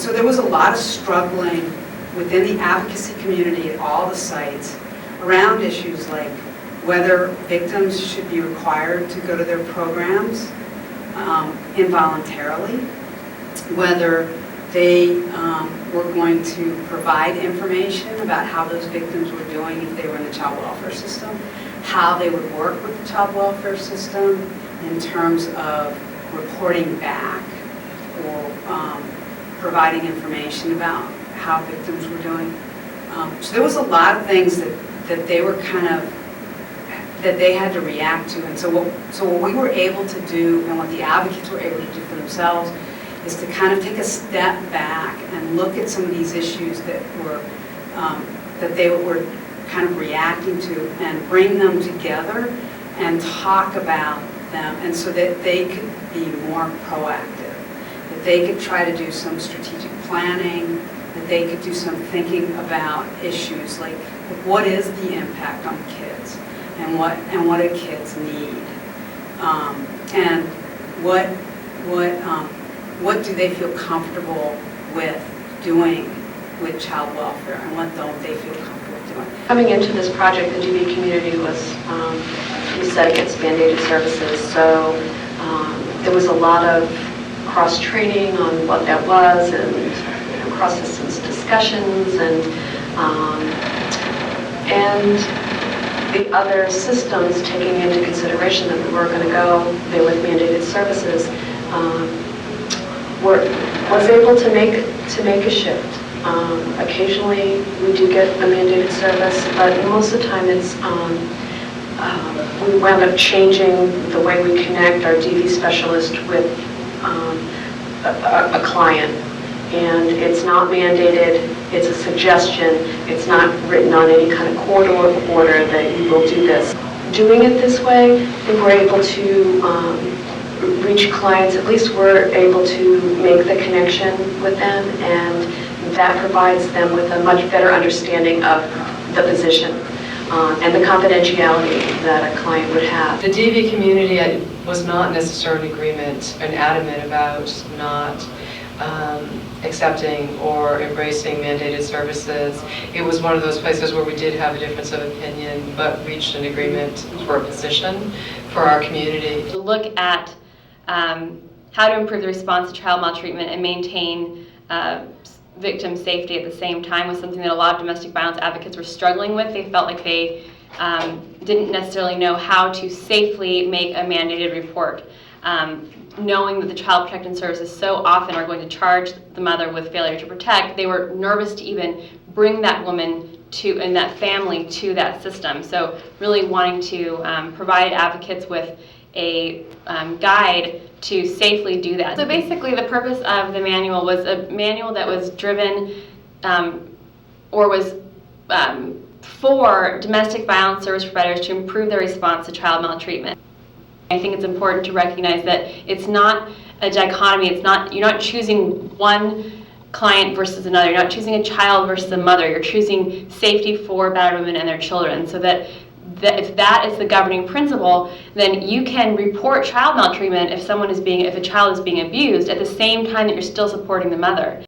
So there was a lot of struggling within the advocacy community at all the sites around issues like whether victims should be required to go to their programs involuntarily, whether they were going to provide information about how those victims were doing if they were in the child welfare system, how they would work with the child welfare system in terms of reporting back or providing information about how victims were doing. So there was a lot of things that they were that they had to react to. And so what we were able to do and what the advocates were able to do for themselves is to kind of take a step back and look at some of these issues that they were kind of reacting to and bring them together and talk about them, and so that they could be more proactive, that they could try to do some strategic planning, that they could do some thinking about issues like what is the impact on kids and what do kids need, and what do they feel comfortable with doing with child welfare, and what don't they feel comfortable doing. Coming into this project, the DV community was set against mandated services, so there was a lot of cross-training on what that was, and cross-systems discussions, and the other systems taking into consideration that we were going to go there with mandated services, was able to make a shift. Occasionally we do get a mandated service, but most of the time it's we wound up changing the way we connect our DV specialist with a client. And it's not mandated, it's a suggestion, it's not written on any kind of court order that you will do this. Doing it this way, I think we're able to reach clients, at least we're able to make the connection with them, and that provides them with a much better understanding of the position and the confidentiality that a client would have. The DV community was not necessarily in agreement and adamant about not accepting or embracing mandated services. It was one of those places where we did have a difference of opinion, but reached an agreement for a position for our community. To look at how to improve the response to child maltreatment and maintain victim safety at the same time was something that a lot of domestic violence advocates were struggling with. They felt like they didn't necessarily know how to safely make a mandated report. Knowing that the Child Protection Services so often are going to charge the mother with failure to protect, they were nervous to even bring that woman and that family to that system. So really wanting to provide advocates with a guide to safely do that. So basically the purpose of the manual was a manual that was driven or was for domestic violence service providers to improve their response to child maltreatment. I think it's important to recognize that it's not a dichotomy. You're not choosing one client versus another. You're not choosing a child versus a mother. You're choosing safety for battered women and their children, so that if that is the governing principle, then you can report child maltreatment if a child is being abused at the same time that you're still supporting the mother.